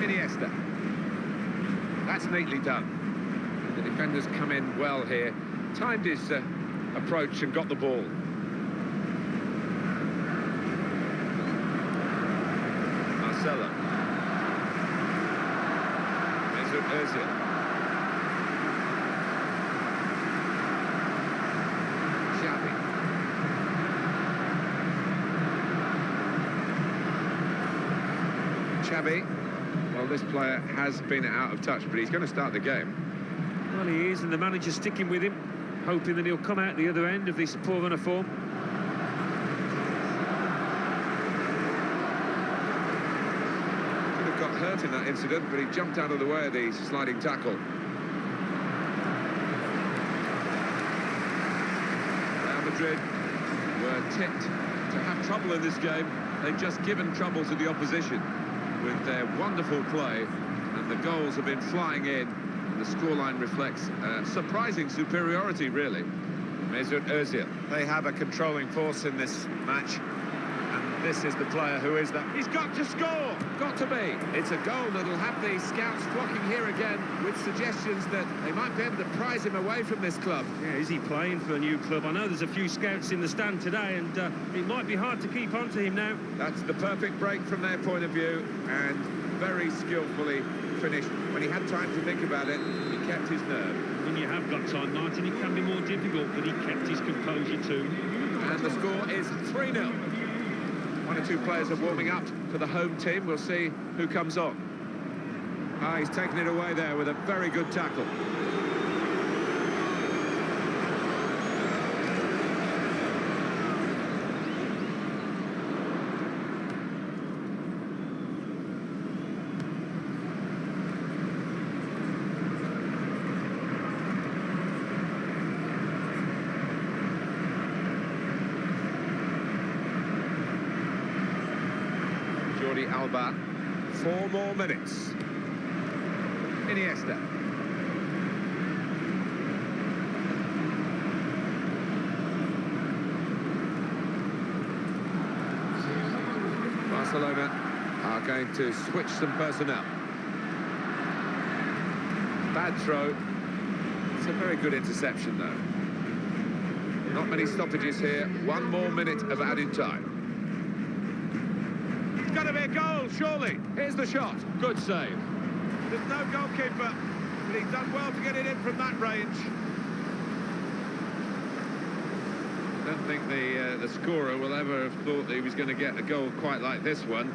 Iniesta. That's neatly done. The defenders come in well here. Timed his approach and got the ball. Marcelo. Mesut Ozil. Xavi. Xavi. Well, this player has been out of touch, but he's going to start the game. Well, he is, and the manager's sticking with him, hoping that he'll come out the other end of this poor run of form. Could have got hurt in that incident, but he jumped out of the way of the sliding tackle. Real Madrid were tipped to have trouble in this game. They've just given trouble to the opposition with their wonderful play, and the goals have been flying in, and the scoreline reflects surprising superiority, really. Mesut Ozil. They have a controlling force in this match, and this is the player who is that. He's got to score! Got to be! It's a goal that'll have the scouts flocking here again with suggestions that they might be able to prize him away from this club. Yeah, is he playing for a new club? I know there's a few scouts in the stand today, and it might be hard to keep on to him now. That's the perfect break from their point of view, and very skillfully finished. When he had time to think about it, he kept his nerve. When you have got time, Martin, it can be more difficult, but he kept his composure too. And the score is 3-0. One or two players are warming up for the home team. We'll see who comes on. Ah, he's taken it away there with a very good tackle. Jordi Alba. 4 more minutes. Iniesta. Barcelona are going to switch some personnel. Bad throw. It's a very good interception, though. Not many stoppages here. 1 more minute of added time. It's got to be a goal, surely. Here's the shot. Good save. There's no goalkeeper, but he's done well to get it in from that range. don't think the scorer will ever have thought that he was going to get a goal quite like this one.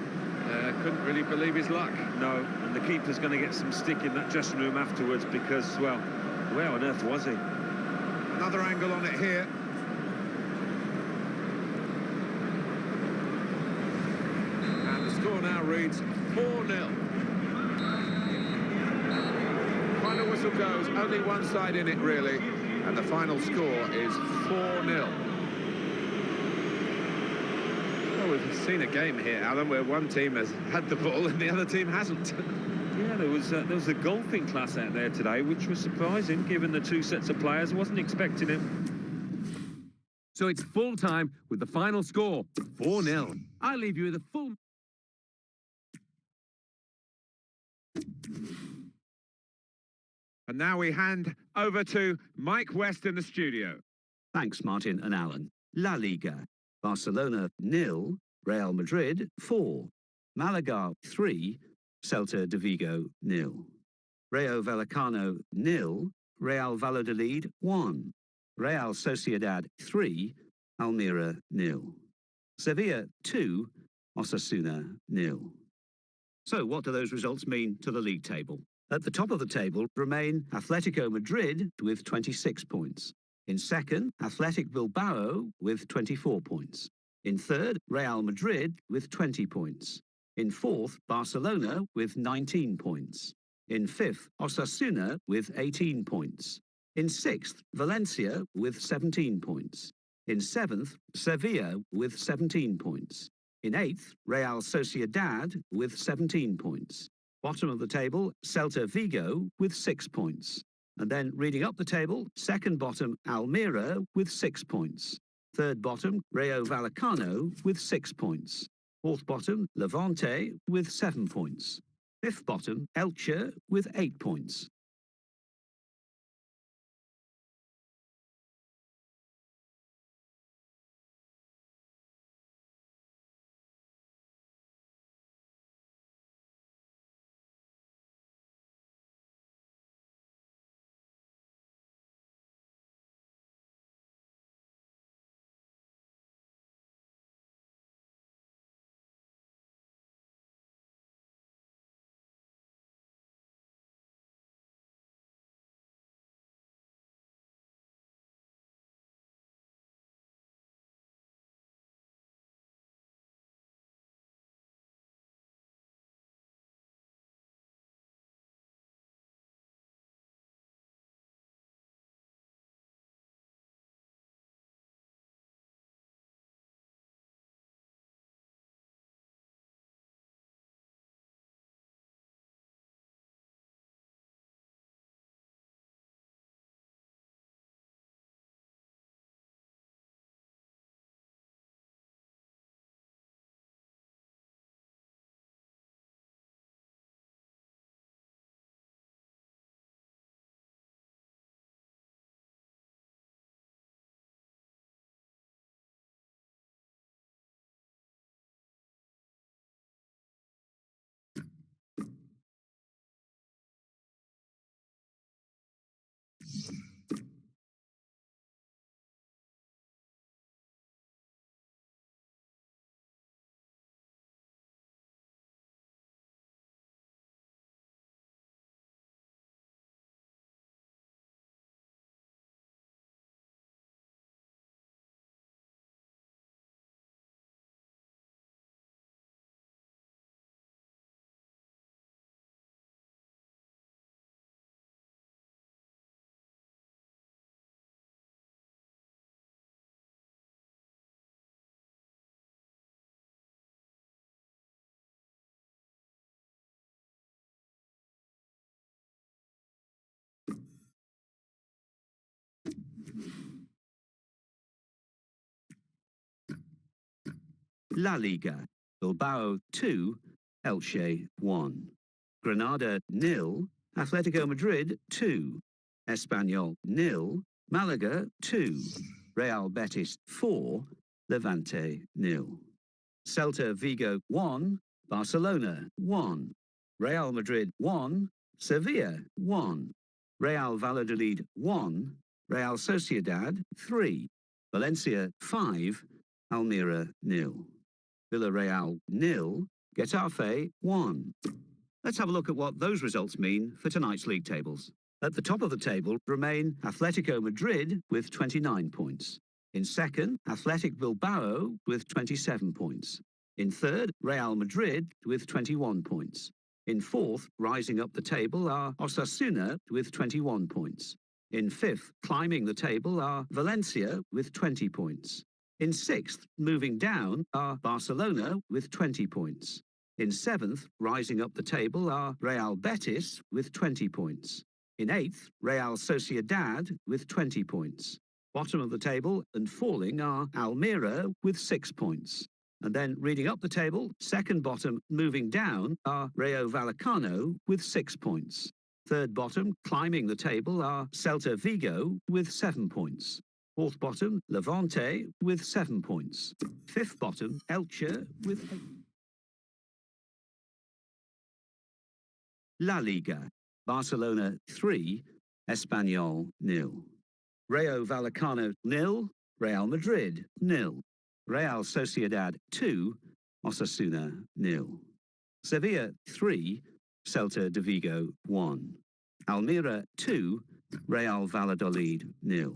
Couldn't really believe his luck. No, and the keeper's going to get some stick in that dressing room afterwards because, well, where on earth was he? Another angle on it here. And the score now reads 4-0. Final whistle goes, only one side in it really, and the final score is 4-0. Well, we've seen a game here, Alan, where one team has had the ball and the other team hasn't. Yeah, there was a golfing class out there today, which was surprising, given the two sets of players. I wasn't expecting it. So it's full time with the final score, 4-0. I leave you with a full... And now we hand over to Mike West in the studio. Thanks, Martin and Alan. La Liga. Barcelona 0, Real Madrid 4, Malaga 3, Celta de Vigo 0, Rayo Vallecano 0, Real Valladolid 1, Real Sociedad 3, Almeria 0, Sevilla 2, Osasuna 0. So what do those results mean to the league table? At the top of the table remain Atletico Madrid with 26 points. In second, Athletic Bilbao with 24 points. In third, Real Madrid with 20 points. In fourth, Barcelona with 19 points. In fifth, Osasuna with 18 points. In sixth, Valencia with 17 points. In seventh, Sevilla with 17 points. In eighth, Real Sociedad with 17 points. Bottom of the table, Celta Vigo with 6 points. And then reading up the table, second bottom, Almeria with 6 points. Third bottom, Rayo Vallecano with 6 points. Fourth bottom, Levante with 7 points. Fifth bottom, Elche with 8 points. La Liga. Bilbao 2, Elche 1. Granada 0, Atletico Madrid 2. Espanyol 0, Malaga 2. Real Betis 4, Levante 0. Celta Vigo 1, Barcelona 1. Real Madrid 1, Sevilla 1. Real Valladolid 1, Real Sociedad 3. Valencia 5, Almira 0. Villarreal 0, Getafe 1. Let's have a look at what those results mean for tonight's league tables. At the top of the table remain Atletico Madrid with 29 points. In second, Athletic Bilbao with 27 points. In third, Real Madrid with 21 points. In fourth, rising up the table are Osasuna with 21 points. In fifth, climbing the table are Valencia with 20 points. In sixth, moving down are Barcelona with 20 points. In seventh, rising up the table are Real Betis with 20 points. In eighth, Real Sociedad with 20 points. Bottom of the table and falling are Almira with 6 points. And then reading up the table, second bottom moving down are Rayo Vallecano with 6 points. Third bottom climbing the table are Celta Vigo with 7 points. Fourth bottom, Levante with 7 points. Fifth bottom, Elche with 8. La Liga, Barcelona 3, Espanyol 0. Rayo Vallecano 0, Real Madrid 0. Real Sociedad 2, Osasuna 0. Sevilla 3, Celta de Vigo 1. Almira 2, Real Valladolid 0.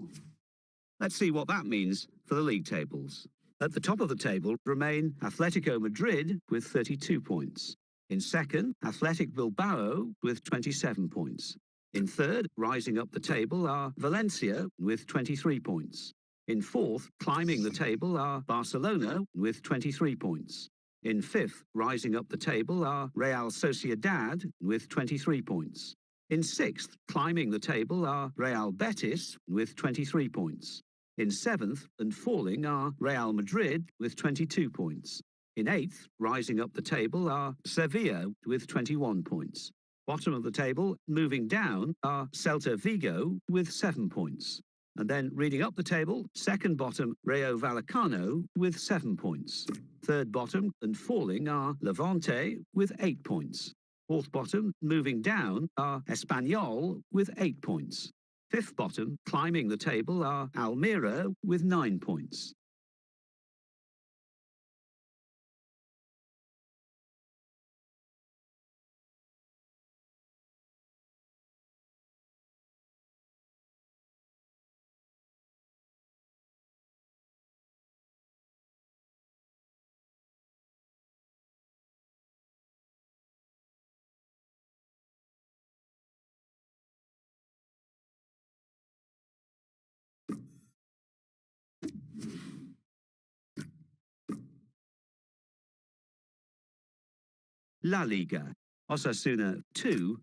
Let's see what that means for the league tables. At the top of the table remain Atletico Madrid with 32 points. In second, Athletic Bilbao with 27 points. In third, rising up the table are Valencia with 23 points. In fourth, climbing the table are Barcelona with 23 points. In fifth, rising up the table are Real Sociedad with 23 points. In sixth, climbing the table are Real Betis with 23 points. In seventh and falling are Real Madrid with 22 points. In eighth, rising up the table are Sevilla with 21 points. Bottom of the table, moving down, are Celta Vigo with 7 points. And then reading up the table, second bottom, Rayo Vallecano with 7 points. Third bottom and falling are Levante with 8 points. Fourth bottom, moving down, are Espanyol with 8 points. Fifth bottom, climbing the table are Almira with 9 points. La Liga, Osasuna 2,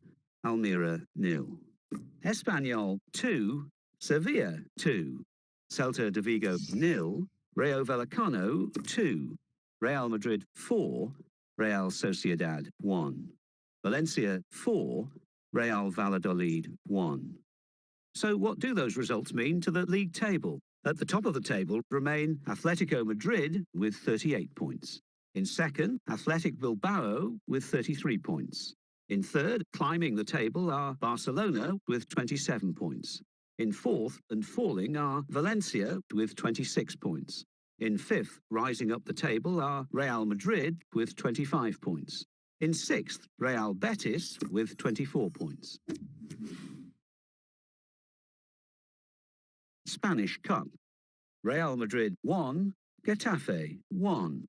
Almira 0. Espanyol 2, Sevilla 2. Celta de Vigo 0, Rayo Vallecano 2. Real Madrid 4, Real Sociedad 1. Valencia 4, Real Valladolid 1. So what do those results mean to the league table? At the top of the table remain Atletico Madrid with 38 points. In second, Athletic Bilbao with 33 points. In third, climbing the table are Barcelona with 27 points. In fourth and falling are Valencia with 26 points. In fifth, rising up the table are Real Madrid with 25 points. In sixth, Real Betis with 24 points. Spanish Cup. Real Madrid 1, Getafe 1.